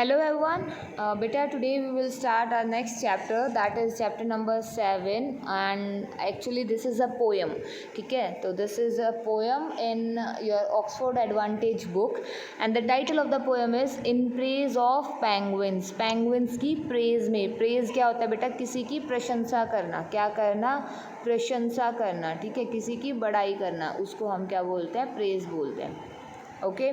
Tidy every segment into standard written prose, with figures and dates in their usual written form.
Hello everyone, beta today we will start our next chapter, that is chapter number 7, and actually this is a poem. ठीक है, तो this is a poem in your Oxford Advantage book and the title of the poem is In Praise of Penguins. Penguins की praise में, praise क्या होता है बेटा? किसी की प्रशंसा करना. क्या करना? प्रशंसा करना. ठीक है, किसी की बड़ाई करना, उसको हम क्या बोलते हैं? praise बोलते हैं. ओके,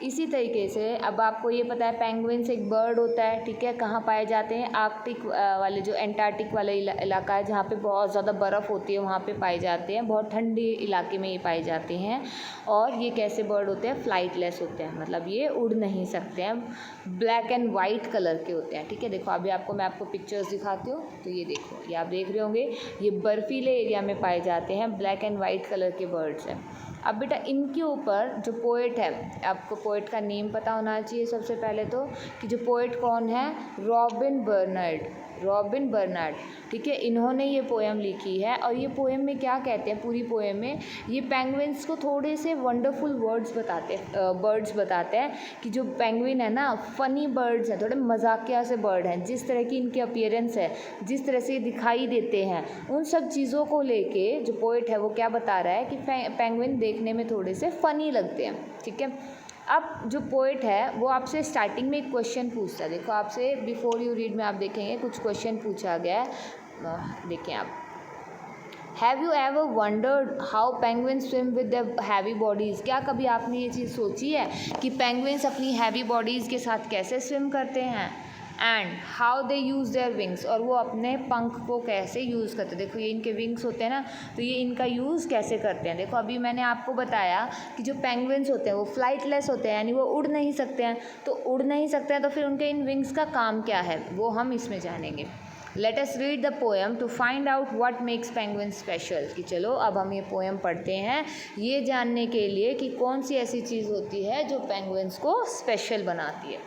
इसी तरीके से अब आपको ये पता है पेंगुइन्स एक बर्ड होता है. ठीक है, कहाँ पाए जाते हैं? आर्कटिक वाले जो एंटार्कटिक वाला इलाका है जहाँ पे बहुत ज़्यादा बर्फ़ होती है वहाँ पे पाए जाते हैं. बहुत ठंडे इलाके में ये पाए जाते हैं. और ये कैसे बर्ड होते हैं? फ्लाइटलेस होते हैं, मतलब ये उड़ नहीं सकते हैं. ब्लैक एंड वाइट कलर के होते हैं. ठीक है, देखो अभी मैं आपको पिक्चर्स दिखाती हूँ. तो ये देखो, ये आप देख रहे होंगे, ये बर्फीले एरिया में पाए जाते हैं. ब्लैक एंड वाइट कलर के बर्ड्स हैं. अब बेटा इनके ऊपर जो पोएट है, आपको पोएट का नेम पता होना चाहिए सबसे पहले तो, कि जो पोएट कौन है? Robin Bernard. Robin Bernard. ठीक है, इन्होंने ये पोएम लिखी है. और ये पोएम में क्या कहते हैं? पूरी पोएम में ये पेंगुइन्स को थोड़े से वंडरफुल बर्ड्स बताते हैं कि जो पेंगुइन है ना, फ़नी बर्ड्स हैं, थोड़े मजाकिया से बर्ड हैं. जिस तरह की इनकी अपीयरेंस है, जिस तरह से दिखाई देते हैं, उन सब चीज़ों को लेके जो पोएट है वो क्या बता रहा है कि पेंगुइन देखने में थोड़े से फ़नी लगते हैं. ठीक है, अब जो पोएट है वो आपसे स्टार्टिंग में एक क्वेश्चन पूछता है. देखो आपसे बिफोर यू रीड में आप देखेंगे कुछ क्वेश्चन पूछा गया है. देखें आप, have you ever wondered how penguins swim with the heavy bodies. क्या कभी आपने ये चीज़ सोची है कि पेंगुइन्स अपनी हैवी बॉडीज़ के साथ कैसे स्विम करते हैं? And how they use their wings, और वो अपने पंख को कैसे यूज़ करते हैं. देखो ये इनके विंग्स होते हैं ना, तो ये इनका यूज़ कैसे करते हैं. देखो अभी मैंने आपको बताया कि जो पेंगुइन्स होते हैं वो फ्लाइटलेस होते हैं, यानी वो उड़ नहीं सकते हैं. तो उड़ नहीं सकते हैं तो फिर उनके इन विंग्स का काम क्या है वो हम इसमें जानेंगे. Let us read the poem to find out what makes penguin special. कि चलो अब हम ये पोएम पढ़ते हैं ये जानने के लिए कि कौन सी ऐसी चीज़ होती है जो पेंगुइन्स को स्पेशल बनाती है.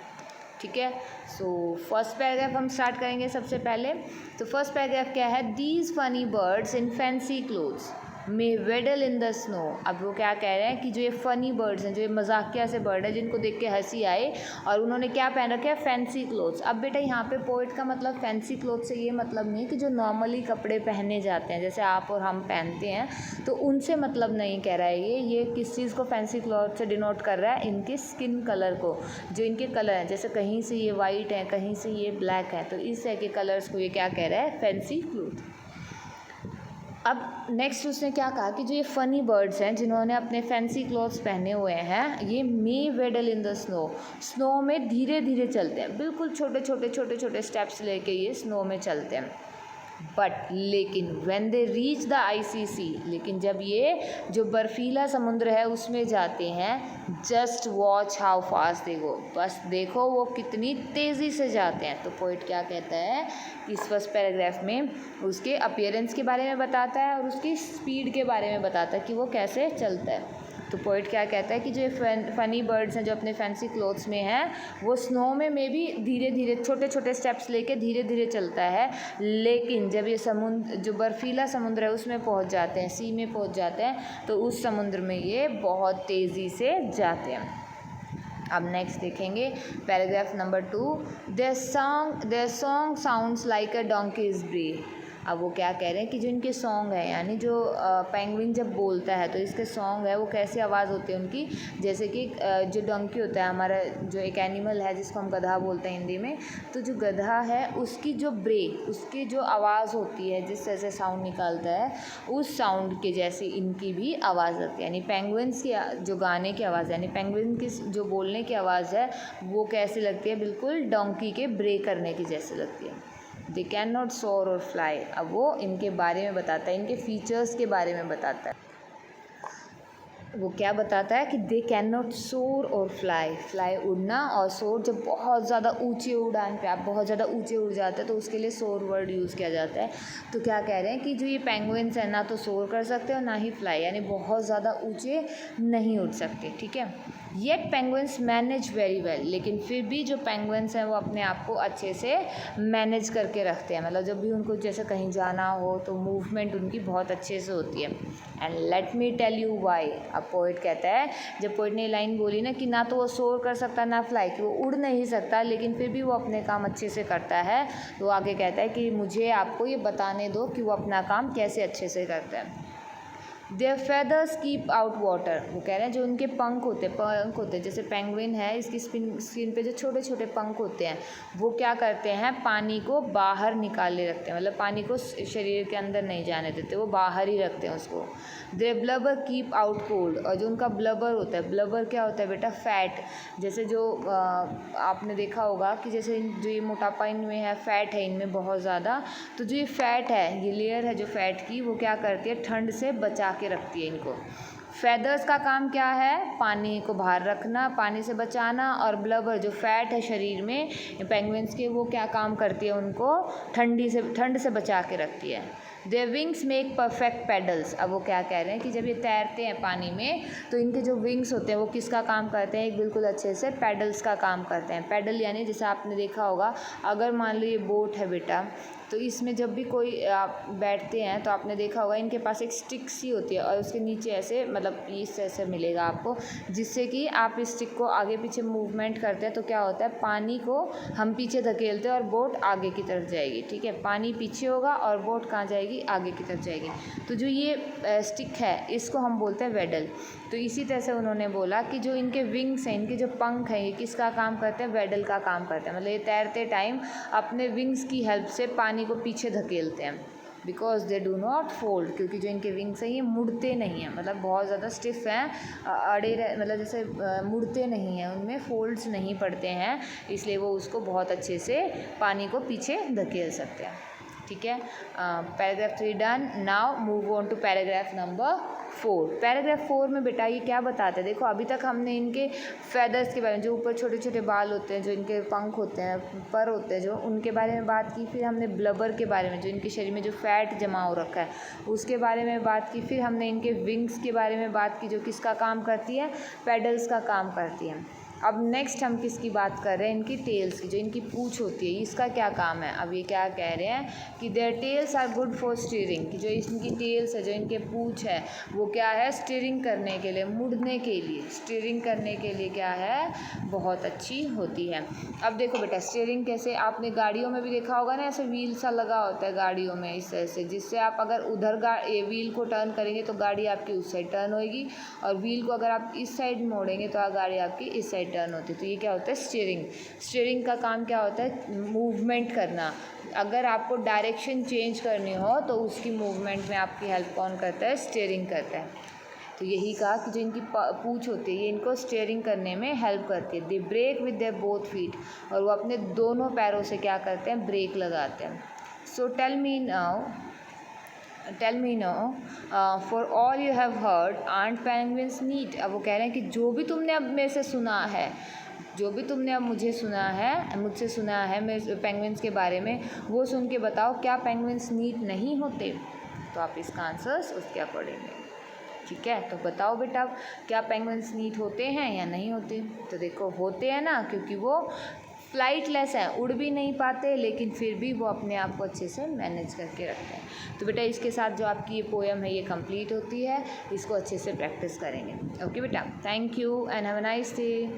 ठीक है, सो फर्स्ट पैराग्राफ हम स्टार्ट करेंगे सबसे पहले. तो फर्स्ट पैराग्राफ क्या है? These funny birds in fancy clothes may waddle in the snow. अब वो क्या कह रहे हैं कि जो ये फ़नी बर्ड्स हैं, जो ये मजाकिया से बर्ड है जिनको देख के हंसी आए, और उन्होंने क्या पहन रखा है? Fancy clothes. अब बेटा यहाँ पे पोएट का मतलब फैंसी क्लोथ से ये मतलब नहीं कि जो नॉर्मली कपड़े पहने जाते हैं जैसे आप और हम पहनते हैं, तो उनसे मतलब नहीं कह रहा है. ये किस चीज़ को फैंसी क्लोथ से डिनोट कर रहा है? इनके स्किन कलर को. जो इनके कलर हैं, जैसे कहीं से ये वाइट है, कहीं से ये ब्लैक है, तो इस तरह के कलर्स को ये क्या कह रहा है? Fancy cloth. अब नेक्स्ट उसने क्या कहा कि जो ये फ़नी बर्ड्स हैं जिन्होंने अपने फैंसी क्लॉथ्स पहने हुए हैं, ये मे waddle in the snow. Snow में धीरे धीरे चलते हैं, बिल्कुल छोटे छोटे स्टेप्स लेके ये स्नो में चलते हैं. बट लेकिन when they reach the icy sea, लेकिन जब ये जो बर्फीला समुद्र है उसमें जाते हैं, जस्ट वॉच हाउ फास्ट दे गो. बस देखो वो कितनी तेज़ी से जाते हैं. तो पोइट क्या कहता है कि इस फर्स्ट पैराग्राफ में उसके अपीयरेंस के बारे में बताता है और उसकी स्पीड के बारे में बताता है कि वो कैसे चलता है. तो पोइट क्या कहता है कि जो फ़नी बर्ड्स हैं जो अपने फैंसी क्लोथ्स में हैं, वो स्नो में भी धीरे धीरे छोटे स्टेप्स लेके धीरे धीरे चलता है. लेकिन जब ये समुद्र, जो बर्फीला समुद्र है उसमें पहुंच जाते हैं, सी में पहुंच जाते हैं, तो उस समुद्र में ये बहुत तेज़ी से जाते हैं. अब नेक्स्ट देखेंगे paragraph number 2. There song sounds like a donkey's ब्रे. अब वो क्या कह रहे हैं कि जो इनके सॉन्ग है, यानी जो पेंगुइन जब बोलता है तो इसके सॉन्ग है वो कैसी आवाज़ होती है उनकी, जैसे कि जो डोंकी होता है हमारा, जो एक एनिमल है जिसको हम गधा बोलते हैं हिंदी में, तो जो गधा है उसकी जो ब्रे, उसकी जो आवाज़ होती है, जिस तरह से साउंड निकालता है, उस साउंड के जैसी इनकी भी आवाज़ आती है. यानी पेंगुइन्स की जो गाने की आवाज़, यानी पेंगुइन की जो बोलने की आवाज़ है वो कैसे लगती है? बिल्कुल डोंकी के ब्रे करने की जैसे लगती है. दे कैन नॉट सोर और फ्लाई. अब वो इनके बारे में बताता है, इनके फीचर्स के बारे में बताता है. वो क्या बताता है कि दे कैन नॉट सोर और फ्लाई. फ्लाई उड़ना, और सोर जब बहुत ज़्यादा ऊंचे उड़ान पे आप बहुत ज़्यादा ऊंचे उड़ जाते हैं तो उसके लिए सोर वर्ड यूज़ किया जाता है. तो क्या कह रहे हैं कि जो ये पेंगुइन्स हैं ना तो सोर कर सकते हैं और ना ही फ्लाई, यानी बहुत ज़्यादा ऊँचे नहीं उड़ सकते. ठीक है, yet penguins manage very well, लेकिन फिर भी जो पेंगुइन्स हैं वो अपने आप को अच्छे से मैनेज करके रखते हैं, मतलब जब भी उनको जैसे कहीं जाना हो तो मूवमेंट उनकी बहुत अच्छे से होती है। And let me tell you why, अब पोइट कहता है, जब पोइट ने लाइन बोली ना कि ना तो वो सोर कर सकता ना फ्लाई, कि वो उड़ नहीं सकता लेकिन फिर भी वो अपने काम अच्छे से करता है, तो आगे कहता है कि मुझे आपको ये बताने दो कि वो अपना काम कैसे अच्छे से करता है। Their feathers keep out water, वो कह रहे हैं जो उनके पंख होते हैं, जैसे पेंगुइन है इसकी स्किन पे जो छोटे छोटे पंख होते हैं वो क्या करते हैं, पानी को बाहर निकाले रखते हैं, मतलब पानी को शरीर के अंदर नहीं जाने देते, वो बाहर ही रखते हैं उसको। Their blubber keep out cold, और जो उनका ब्लबर होता है, ब्लबर क्या होता है बेटा, फैट, जैसे जो आपने देखा होगा कि जैसे जो ये मोटापा इनमें है, फैट है इनमें बहुत ज़्यादा, तो जो ये फैट है, ये लेयर है जो फैट की, वो क्या करती है, ठंड से बचा के रखती है इनको। फेदर्स का काम क्या है, पानी को बाहर रखना, पानी से बचाना, और ब्लबर जो फैट है शरीर में पेंगुइन्स के, वो क्या काम करती है, उनको ठंड से बचा के रखती है। Their wings make perfect pedals, अब वो क्या कह रहे हैं कि जब ये तैरते हैं पानी में तो इनके जो विंग्स होते हैं वो किसका काम करते हैं, एक बिल्कुल अच्छे से पेडल्स का काम करते हैं। पेडल यानी जैसे आपने देखा होगा, अगर मान लो ये बोट है बेटा, तो इसमें जब भी कोई आप बैठते हैं तो आपने देखा होगा इनके पास एक स्टिक सी होती है और उसके नीचे ऐसे, मतलब इस ऐसे मिलेगा आपको, जिससे कि आप इस स्टिक को आगे पीछे मूवमेंट करते हैं तो क्या होता है, पानी को हम पीछे धकेलते हैं और बोट आगे की तरफ जाएगी, ठीक है, पानी पीछे होगा और बोट कहाँ जाएगी, आगे की तरफ जाएगी। तो जो ये स्टिक है इसको हम बोलते हैं वेडल। तो इसी तरह से उन्होंने बोला कि जो इनके विंग्स हैं, इनके जो पंख हैं, ये किसका काम करते हैं, वेडल का काम करते हैं, मतलब ये तैरते टाइम अपने विंग्स की हेल्प से पानी को पीछे धकेलते हैं। Because they do not fold, क्योंकि जो इनके विंग्स हैं ये मुड़ते नहीं हैं, मतलब बहुत ज़्यादा स्टिफ हैं, मतलब जैसे मुड़ते नहीं हैं, उनमें फोल्ड्स नहीं पड़ते हैं, इसलिए वो उसको बहुत अच्छे से पानी को पीछे धकेल सकते हैं। ठीक है, paragraph 3 done. Now move on to paragraph number 4। Paragraph 4 में बेटा ये क्या बताते हैं, देखो अभी तक हमने इनके फेदर्स के बारे में, जो ऊपर छोटे छोटे बाल होते हैं, जो इनके पंख होते हैं, पर होते हैं जो, उनके बारे में बात की। फिर हमने ब्लबर के बारे में, जो इनके शरीर में जो फैट जमा हो रखा है उसके बारे में बात की। फिर हमने इनके विंग्स के बारे में बात की, जो किसका काम करती है, पेडल्स का काम करती है। अब नेक्स्ट हम किसकी बात कर रहे हैं, इनकी टेल्स की, जो इनकी पूँछ होती है, इसका क्या काम है। अब ये क्या कह रहे हैं कि their tails are good for steering, कि जो इनकी टेल्स है, जो इनके पूँछ है, वो क्या है, स्टीयरिंग करने के लिए, मुड़ने के लिए, स्टीयरिंग करने के लिए क्या है, बहुत अच्छी होती है। अब देखो बेटा स्टीयरिंग कैसे, आपने गाड़ियों में भी देखा होगा ना, ऐसे व्हील सा लगा होता है गाड़ियों में इस तरह से, जिससे आप अगर उधर ये व्हील को टर्न करेंगे तो गाड़ी आपकी उस साइड टर्न होएगी, और व्हील को अगर आप इस साइड मोड़ेंगे तो गाड़ी आपकी इस साइड टर्न होती है। तो ये क्या होता है, स्टीयरिंग। स्टीयरिंग का काम क्या होता है, मूवमेंट करना। अगर आपको डायरेक्शन चेंज करनी हो तो उसकी मूवमेंट में आपकी हेल्प कौन करता है, स्टीयरिंग करता है। तो यही कहा कि जो इनकी पूँछ होती है ये इनको स्टीयरिंग करने में हेल्प करती है। They brake with their both feet, और वो अपने दोनों पैरों से क्या करते हैं, ब्रेक लगाते हैं। So tell me now for all you have heard art penguins neat. अब वो कह रहे हैं कि जो भी तुमने अब मेरे से सुना है, जो भी तुमने अब मुझसे सुना है मेरे पेंगुइन्स के बारे में, वो सुन के बताओ क्या पेंगुइन्स नीट नहीं होते। तो आप इसका आंसर्स उसके अकॉर्डिंग दें। ठीक है, तो बताओ बेटा क्या पेंगुइन्स नीट होते हैं या नहीं होते। तो देखो होते हैं ना, क्योंकि वो फ्लाइटलेस है, उड़ भी नहीं पाते, लेकिन फिर भी वो अपने आप को अच्छे से मैनेज करके रखते हैं। तो बेटा इसके साथ जो आपकी ये पोएम है ये कंप्लीट होती है, इसको अच्छे से प्रैक्टिस करेंगे। ओके बेटा, thank you and have a nice day.